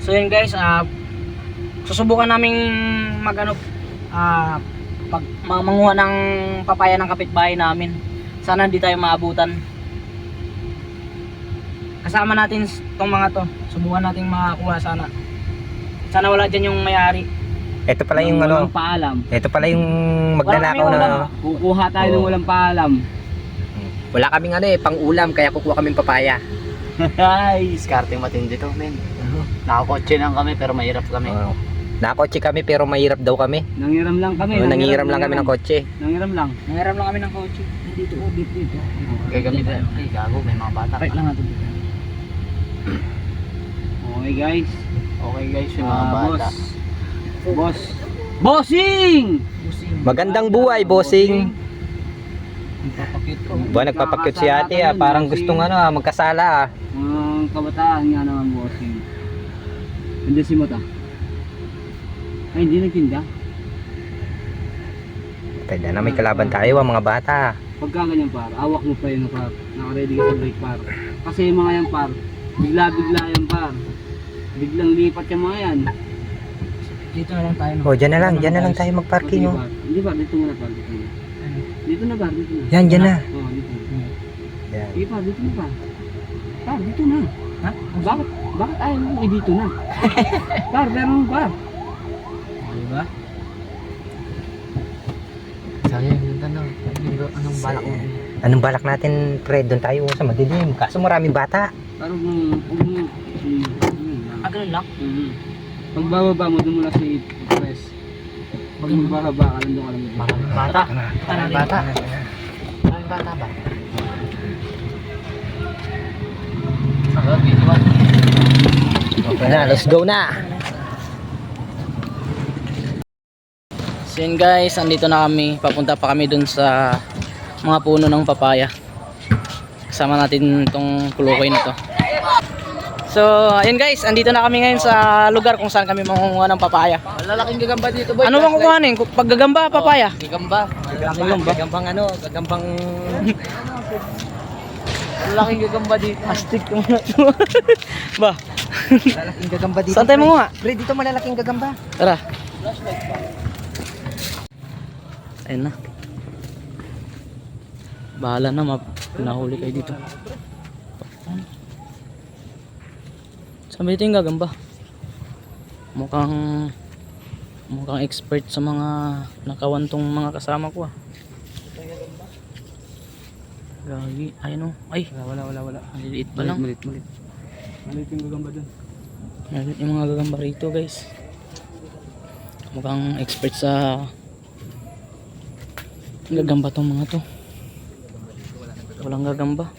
So yun guys, susubukan naming manguha ng papaya ng kapitbahay namin. Sana hindi tayo maabutan. Kasama natin tong mga to. Subukan nating makakuha sana. Sana wala dyan yung may-ari. Ito pala yung walang paalam. Ito pala yung magnanakaw na. Kukuha tayo ng walang paalam. Wala kaming pang-ulam kaya kukuha kaming papaya. Ay, discarding matindi to, men. Nakakotse lang kami pero mahirap kami. Nakakotse kami pero mahirap daw kami. Nangiram lang kami. Nangiram lang kami ng kotse. Nangiram lang kami ng kotse. Dito. Gagamit tayo. Ay, gago, may mga bata. Right lang natin dito. Okay guys, yung mga bata. Bossing! Magandang buhay, bossing. Nagpapakit ko. Nagpapakit si ate parang gustong magkasala Mga kabataan nga naman, bossing. Hindi si Mata. Ay, hindi nagtinda. Pwede na may kalaban tayo mga bata. Pagka ganyan par, awak mo pa yun par. Naka-ready ka sa brake par. Kasi yung mga yan par, bigla-bigla yan par. Biglang lipat yung mga yan. Dito na lang tayo. Dyan na lang tayo magparking. Hindi par, dito muna par. Dito na par, dito na. Yan, dyan na. Oo, dito na. Yan. Sige par, dito na par. Par, dito na. Ha? Bakit ayaw mo dito na? Par, pero par. Diba? Sayang yung tanong. Anong balak mo? Anong balak natin, Fred? Doon tayo sa madilim. Kaso maraming bata. Parang Ganun lang. Pagbababa mo, doon mo na si Press. Pag magbababa ka, nandun ka lang. Maraming bata. Maraming bata ba? Okay na, let's go na. So yun guys, andito na kami. Papunta pa kami dun sa mga puno ng papaya. Kasama natin itong kulukoy na to. So ayun guys, andito na kami ngayon sa lugar kung saan kami mangunguha ng papaya. Malalaking gagamba dito boy. Ano bang kukuhanin? Paggagamba, papaya? Gagamba. Gagambang Malalaking gagamba dito. Astig ko muna to. Ba? malalaking gagamba dito. Saan tayo manguha? Fred, dito malalaking gagamba. Tara. Ayun na. Bahala na, nahuli kayo dito. Saan ba dito yung gagamba? Mukhang expert sa mga nakawantong mga kasama ko Gagi, ayun o. Ay, Wala. maliliit pa lang. Malit yung gagamba dun. Maliliit yung mga gagamba rito guys. Mukhang expert sa gagamba tong mga to. Walang gagamba.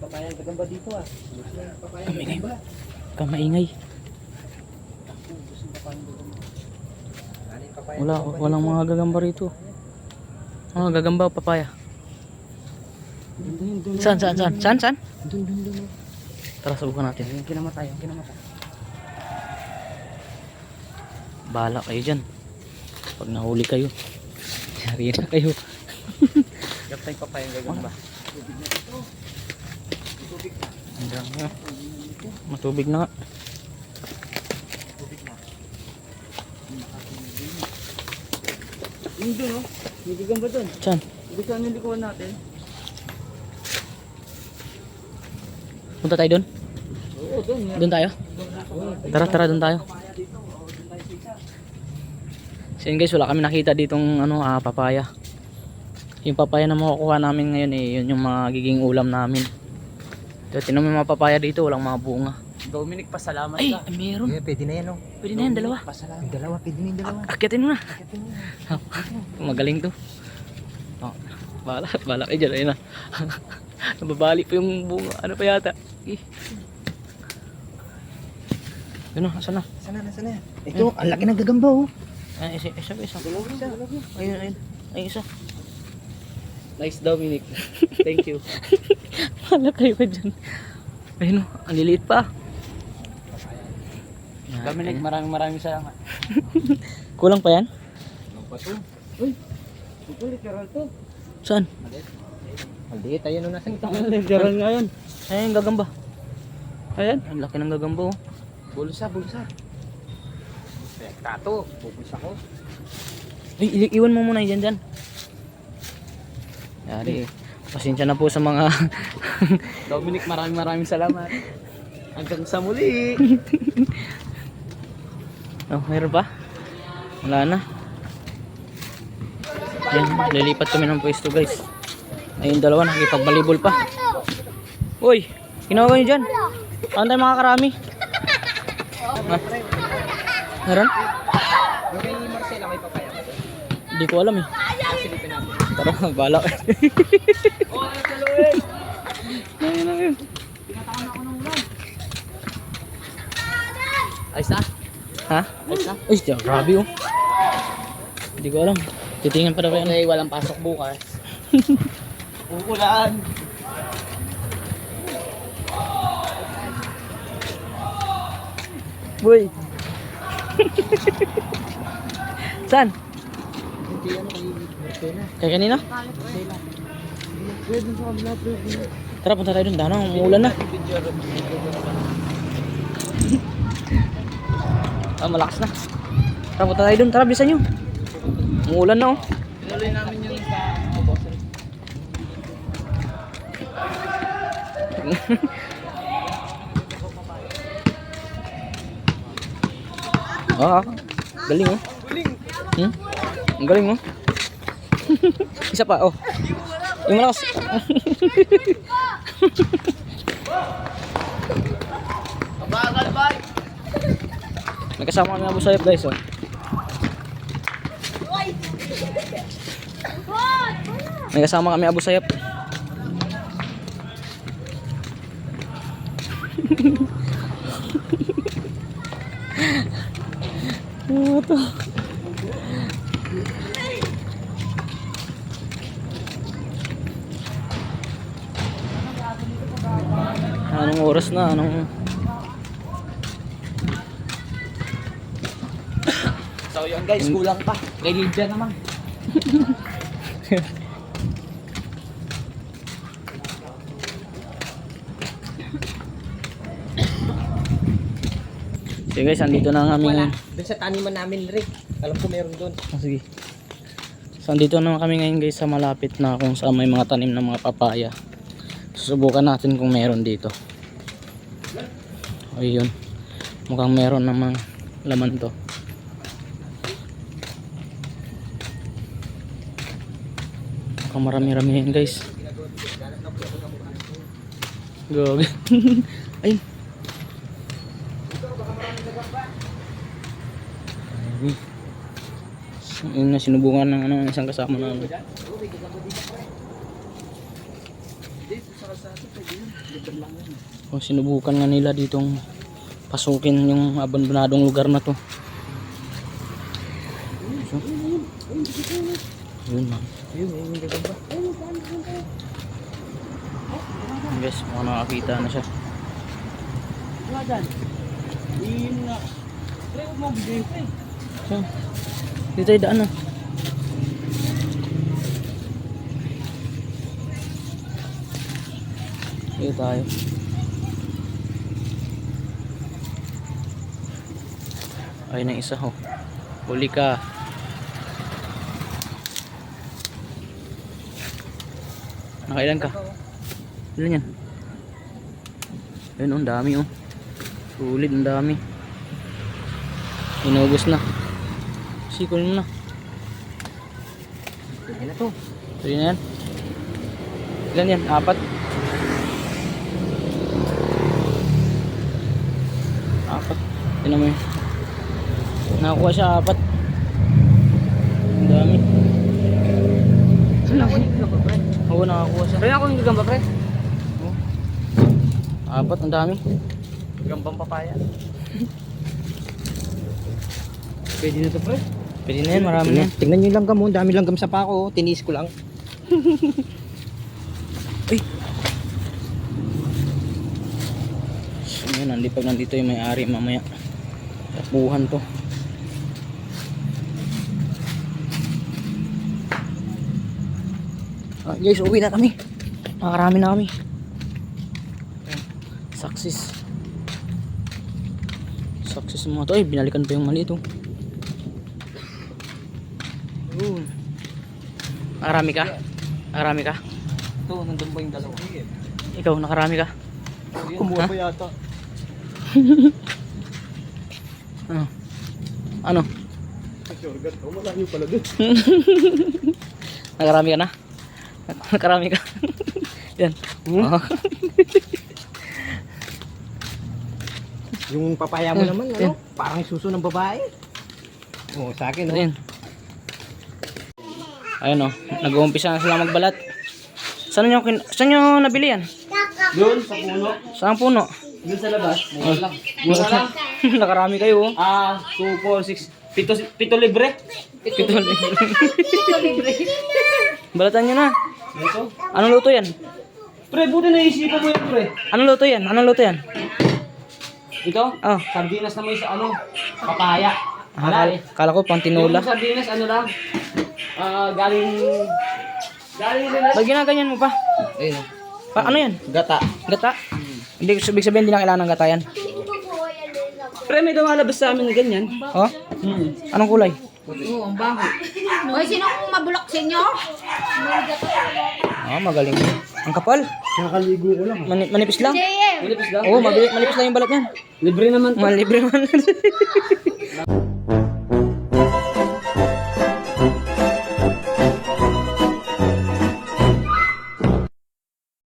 Papayang gagamba dito Kamaingay. Walang mga gagamba rito. Oh, gagamba o papaya. Saan? Dun. Tara, subukan natin. Yung kinamatay. Bahala kayo dyan. Pag nahuli kayo, yari na kayo. Gaptay papayang gagamba. Hanggang nga. Matubig na nga. Yung dun may gagamba dun. Saan? Dito ano yung likuan natin? Punta tayo doon? Oo, dun. Doon tayo? Tara, doon tayo. So yun guys, wala kami nakita ditong papaya. Yung papaya na makukuha namin ngayon yun yung magiging ulam namin. So tinan mo yung mga papaya dito, walang mga bunga. Dominic, pasalamat Ay, ka. meron. Pwede na yan Pwede na yan, dalawa. Pasalamat. Dalawa, pwede na yung dalawa. Akyatin mo na. Magaling to. Oh, bahala kayo dyan. Ayun na. Nababali pa yung bunga. Ano pa yata? Yun na, asan na? Sana. Ito, ang laki ng gagamba Ay, isa. Ayun. Ay, isa. Nice Dominic. Thank you. Wala kayo pa dyan. Ayun o, ang liliit pa. Dominic, maraming salamat. Kulang pa yan? Uy, ito literal to. Saan? Maliit, ayun o nasa ito. Literal nga yun. Ayun, gagamba. Ayan, ang laki ng gagambo. Bulsa. Tato, pupulsa ko. Ay, iwan mo muna yan dyan. Yari, pasensya na po sa mga Dominic, maraming salamat. Hanggang sa muli. oh, meron pa? Wala na. Yan, lilipat kami ng pwesto guys. Ayun dalawa nakikipagbalibol pa. Uy, ginawa nyo dyan? Paano tayo makakarami? Ha? Meron? Hindi ko alam eh. Tara, bala. Ayun na yun. Ayos na? Ha? Uy, grabe oh. Hindi ko alam. Titingnan pa daw yan. Okay, walang pasok bukas. Uulan. Boy. Saan? Kaya kanina? Tara, punta tayo dun. Dahil umuulan na. Malakas na. Tara, punta tayo dun. Tara, bilisan nyo. Umuulan na oh. Tinuloy namin yung sa boss. Ah, galing oh. Hmm? Ang galing oh. Isa pa oh. Yung malakas. Kabagal, bye! Nagkasama kami Abu Sayyaf guys oh. Nagkasama kami Abu Sayyaf. Ano to? Anong oras na? So yun guys, kulang pa. Kay Lydia naman. So guys, andito na ang aming... Doon sa taniman namin, Rick. Alam ko meron doon. Oh, sige. So andito na kami ngayon guys sa malapit na kung saan may mga tanim ng mga papaya. Susubukan natin kung meron dito. Ayun. Mukhang meron namang laman to. Mukhang marami-rami yan guys. Go. Ayun. Yun na sinubukan ng isang kasama namin. O sinubukan nga nila ditong pasukin yung abandonadong lugar na to. So, yun man. Guys, mukhang nakakita na siya. So, dito tayo daan na. Dito tayo. Ayun ang isa ho. Huli ka. Nakailan ka? Ilan yan? Ayun, ang dami oh. Sulit, ang dami. Inubos na. Sikunin mo na. Yan na to. Tuloy na yan. Ilan yan? 4? 4. Tinan mo yun. Nakakuha siya 4. Ang dami. Saan ako yung gamba, pre? Oo, nakakuha siya. Pre, ako yung gamba, pre. 4, ang dami. Gambang papaya. Pwede na to, pre. Pwede na yan, marami na yan. Tingnan nyo yung langgam mo. Dami langgam sa pako. Tiniis ko lang. Ay! So yun, pag nandito yung may-ari mamaya. Tapuhan to. Guys, uwi na kami. Nakarami na kami. Success. Success mga to. Ay, binalikan pa yung mali ito. Yun. Nakarami ka? Nakarami ka? Ito, nandun pa yung dalawa. Ikaw, nakarami ka? Kumuha pa yata. Ano? Ano? Malayo pala dun. Nakarami ka na? Nakarami ka? Yan. Oh. Yung papaya mo naman, Yan. parang suso ng babae. Oo, sa akin, Ayan. Ayun o. Nag-uumpisa na sila magbalat. Saan nyo nabili yan? Doon, sa puno. Saan puno? Doon sa labas. Mura lang. Mura lang. Nakarami kayo oh. 2, 4, 6, 7 libre. Pito libre. Balatan nyo na. Ito. Anong luto yan? Pre, buti naisipan mo yan, pre. Anong luto yan? Anong luto yan? Ito? Oh. Sardinas na may sa papaya. Kala ko pang tinola. Yung sardinas, lang? Galing nila. Ba't ginaganyan mo pa? Ayun. Ano yan? Gata. Gata? Hindi ibig sabihin hindi na kailangan ng gata yan. Pre, may lumalabas sa amin na ganyan. Oh? Anong kulay? Oo, ang baho. Hoy, sino kung mabulok sa inyo? Magaling. Ang kapal. Nakaligo ko lang. Manipis lang. Manipis lang. Oo, manipis lang yung balat niyan. Libre naman to. Malibre man.